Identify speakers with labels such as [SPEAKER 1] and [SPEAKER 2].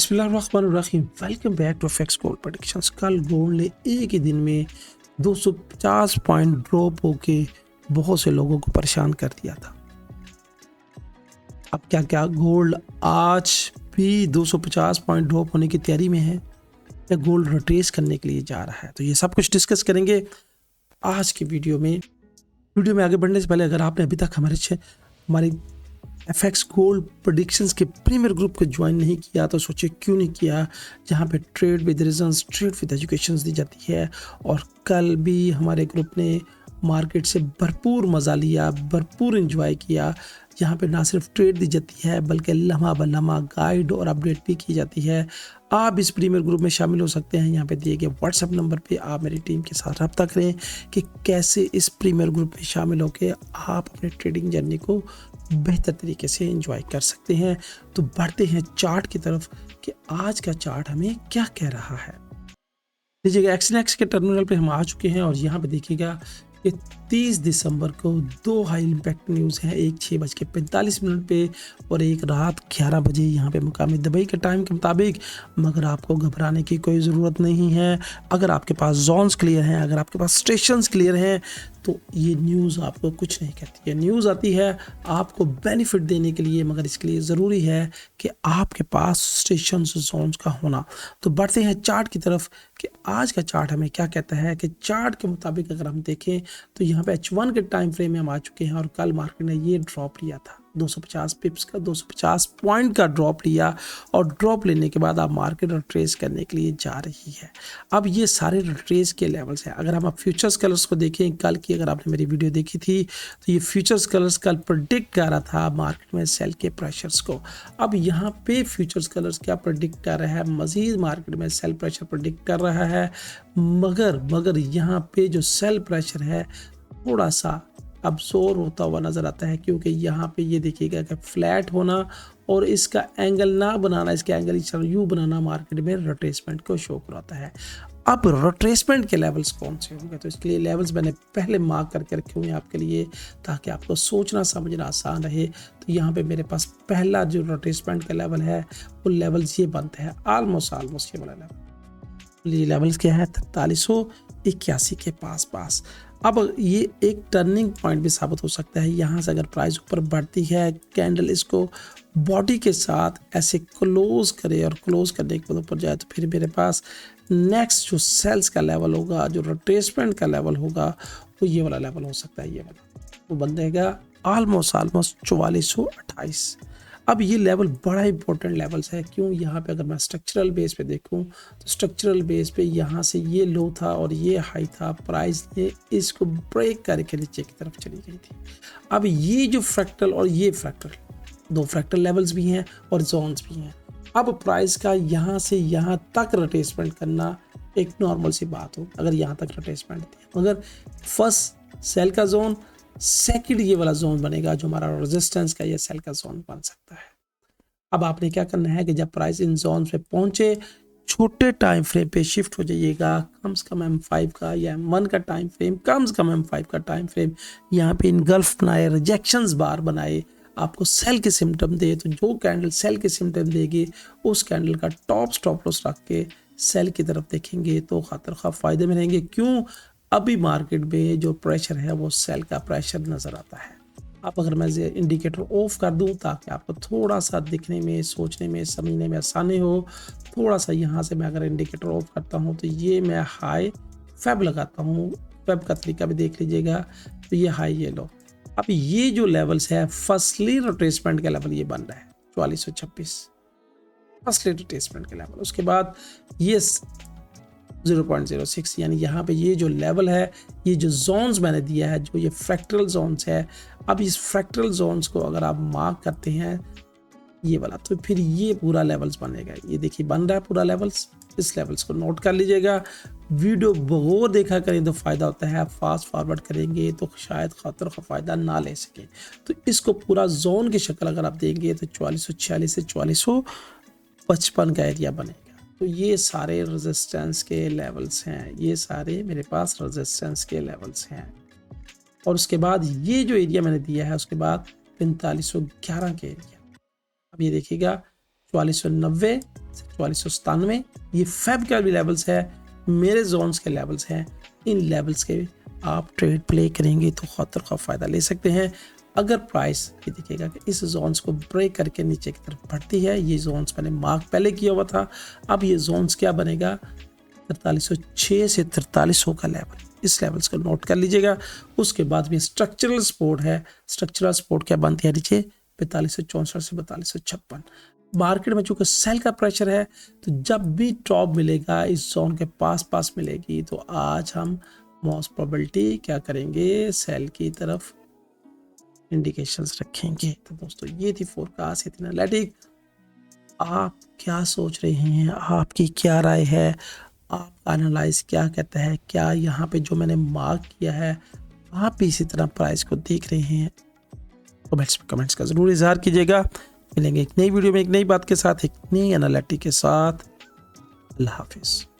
[SPEAKER 1] बिस्मिल्लाहिर्रहमानिर्रहीम। Welcome back to FX gold predictions. कल gold ने एक ही दिन में 250 पॉइंट ड्रॉप होके बहुत से लोगों को परेशान कर दिया था। अब क्या गोल्ड आज भी 250 पॉइंट ड्रॉप होने की तैयारी में है या गोल्ड रिट्रेस करने के लिए जा रहा है? तो ये सब कुछ डिस्कस करेंगे आज की वीडियो में। आगे बढ़ने से पहले अगर आपने अभी तक हमारे एफएक्स गोल्ड प्रेडिक्शंस के प्रीमियर ग्रुप को ज्वाइन नहीं किया तो सोचिए क्यों नहीं किया, जहां पे trade with reasons, trade with education दी जाती है। और कल भी हमारे ग्रुप ने मार्केट से भरपूर मज़ा लिया, भरपूर एंजॉय किया, जहाँ पे ना सिर्फ ट्रेड दी जाती है बल्कि लम्हा ब लम्हा गाइड और अपडेट भी की जाती है। आप इस प्रीमियर ग्रुप में शामिल हो सकते हैं। यहाँ पे दिए गए व्हाट्सएप नंबर पे आप मेरी टीम के साथ रब्ता करें कि कैसे इस प्रीमियर ग्रुप में शामिल होकर आप अपने ट्रेडिंग जर्नी को बेहतर तरीके से एंजॉय कर सकते हैं। तो बढ़ते हैं चार्ट की तरफ कि आज का चार्ट हमें क्या कह रहा है। लीजिएगा, एक्सएनएक्स के टर्मिनल पे हम आ चुके हैं और यहाँ पे देखिएगा कि 30 दिसंबर को दो हाई इम्पैक्ट न्यूज़ है, एक 6:45 पे और एक रात 11 बजे यहाँ पे मुकामी दुबई के टाइम के मुताबिक। मगर आपको घबराने की कोई ज़रूरत नहीं है। अगर आपके पास जोन्स क्लियर हैं, अगर आपके पास स्टेशंस क्लियर हैं, तो ये न्यूज़ आपको कुछ नहीं कहती है। न्यूज़ आती है आपको बेनिफिट देने के लिए, मगर इसके लिए ज़रूरी है कि आपके पास स्टेशंस जोन्स का होना। तो बढ़ते हैं चार्ट की तरफ कि आज का चार्ट हमें क्या कहता है। कि चार्ट के मुताबिक अगर हम देखें तो यहाँ पे H1 के टाइम फ्रेम में हम आ चुके हैं और कल मार्केट ने ये ड्रॉप लिया था 250 पिप्स का, 250 पॉइंट का ड्रॉप लिया। और ड्रॉप लेने के बाद आप मार्केट रिट्रेस करने के लिए जा रही है। अब ये सारे रिट्रेस के लेवल्स हैं। अगर हम आप फ्यूचर्स कलर्स को देखें, कल की अगर आपने मेरी वीडियो देखी थी तो ये फ्यूचर्स कलर्स कल प्रेडिक्ट कर रहा था मार्केट में सेल के प्रेशर्स को। अब यहाँ पे फ्यूचर्स कलर्स क्या प्रेडिक्ट कर रहा है? मजीद मार्केट में सेल प्रेशर प्रेडिक्ट कर रहा है। मगर यहाँ पे जो सेल प्रेशर है थोड़ा सा अब्सॉर्ब होता हुआ नज़र आता है, क्योंकि यहाँ पे ये देखिएगा कि फ्लैट होना और इसका एंगल ना बनाना, इसका एंगल यू बनाना मार्केट में रिट्रेसमेंट को शो कराता है। अब रिट्रेसमेंट के लेवल्स कौन से होंगे, तो इसके लिए लेवल्स मैंने पहले मार्क करके रखे हुए हैं आपके लिए ताकि आपको सोचना समझना आसान रहे। तो यहाँ पे मेरे पास पहला जो रिट्रेसमेंट का लेवल है वो लेवल्स ये बनते हैं ऑलमोस्ट ये वाला लेवल। ये लेवल्स क्या है? 4381 के पास। अब ये एक टर्निंग पॉइंट भी साबित हो सकता है। यहाँ से अगर प्राइस ऊपर बढ़ती है, कैंडल इसको बॉडी के साथ ऐसे क्लोज करे और क्लोज करने के बाद ऊपर जाए, तो फिर मेरे पास नेक्स्ट जो सेल्स का लेवल होगा, जो रिट्रेसमेंट का लेवल होगा, वो ये वाला लेवल हो सकता है। ये वाला वो बनेगा ऑलमोस्ट 4428। अब ये लेवल बड़ा इंपॉर्टेंट लेवल्स है। क्यों? यहाँ पे अगर मैं स्ट्रक्चरल बेस पे देखूँ तो स्ट्रक्चरल बेस पे यहाँ से ये लो था और ये हाई था, प्राइस ने इसको ब्रेक करके नीचे की तरफ चली गई थी। अब ये जो फ्रैक्टल और ये फ्रैक्टल, दो फ्रैक्टल लेवल्स भी हैं और जोन्स भी हैं। अब प्राइस का यहाँ से यहाँ तक रिट्रेसमेंट करना एक नॉर्मल सी बात हो, अगर यहाँ तक रिट्रेसमेंट थी। मगर फर्स्ट सेल का जोन, सेकंड ये वाला जोन बनेगा जो हमारा रेजिस्टेंस का या सेल का जोन बन सकता है। अब आपने क्या करना है कि जब प्राइस इन जोन पे पहुंचे, छोटे टाइम फ्रेम पे शिफ्ट हो जाइएगा। कम से कम M5 का या M1 का टाइम फ्रेम, कम से कम M5 का टाइम फ्रेम, यहाँ पे इनगल्फ बनाए, रिजेक्शंस बार बनाए, आपको सेल के सिम्टम दे। तो जो कैंडल सेल के सिम्टम देगी उस कैंडल का टॉप स्टॉप लॉस रख के सेल की तरफ देखेंगे तो खातिर खा फायदे में रहेंगे। क्यों? अभी मार्केट में जो प्रेशर है वो सेल का प्रेशर नज़र आता है। अब अगर मैं इंडिकेटर ऑफ कर दूं ताकि आपको थोड़ा सा दिखने में, सोचने में, समझने में आसानी हो, थोड़ा सा यहाँ से मैं अगर इंडिकेटर ऑफ करता हूँ तो ये मैं हाई फेब लगाता हूँ। फेब का तरीका भी देख लीजिएगा। तो ये हाई, ये लो। अब ये जो लेवल्स है, फर्स्टली रिट्रेसमेंट का लेवल ये बन रहा है 4426, फर्स्टली रिट्रेसमेंट का लेवल। उसके बाद ये 0.06, यानी यहाँ पे ये जो लेवल है, ये जो जोन्स मैंने दिया है, जो ये फ्रैक्टल जोन्स है। अब इस फ्रैक्टल जोन्स को अगर आप मार्क करते हैं ये वाला, तो फिर ये पूरा लेवल्स बनेगा। ये देखिए बन रहा है पूरा लेवल्स। इस लेवल्स को नोट कर लीजिएगा। वीडियो बहुत देखा करें तो फ़ायदा होता है, फास्ट फॉरवर्ड करेंगे तो शायद खातर का फ़ायदा ना ले सकें। तो इसको पूरा जोन की शक्ल अगर आप देंगे तो 4446 से 4455 का एरिया बनेगा। तो ये सारे रेजिस्टेंस के लेवल्स हैं, ये सारे मेरे पास रेजिस्टेंस के लेवल्स हैं। और उसके बाद ये जो एरिया मैंने दिया है, उसके बाद 4511 के एरिया। अब ये देखिएगा 4490, 4497, ये फेब के भी लेवल्स है, मेरे जोन्स के लेवल्स हैं। इन लेवल्स के आप ट्रेड प्ले करेंगे तो खतर का फ़ायदा ले सकते हैं। अगर प्राइस ये देखिएगा कि इस जोन्स को ब्रेक करके नीचे की तरफ बढ़ती है, ये जोन्स मैंने मार्क पहले किया हुआ था, अब ये जोन्स क्या बनेगा 4306 से 4300 का लेवल, इस लेवल्स को नोट कर लीजिएगा। उसके बाद भी स्ट्रक्चरल सपोर्ट है, स्ट्रक्चरल सपोर्ट क्या बनती है नीचे 4564 से 4256। मार्केट में चूंकि सेल का प्रेशर है तो जब भी टॉप मिलेगा इस जोन के पास मिलेगी, तो आज हम मोस्ट प्रोबेबिलिटी क्या करेंगे, सेल की तरफ इंडिकेशंस रखेंगे। तो दोस्तों ये थी फोरकास्ट, ये थी एनालिटिक। आप क्या सोच रहे हैं, आपकी क्या राय है, आपका एनालाइज क्या कहता है, क्या यहाँ पे जो मैंने मार्क किया है आप भी इसी तरह प्राइस को देख रहे हैं? कमेंट्स का ज़रूर इजहार कीजिएगा। मिलेंगे एक नई वीडियो में एक नई बात के साथ, एक नई एनालिटिक के साथ। अल्लाह हाफिज़।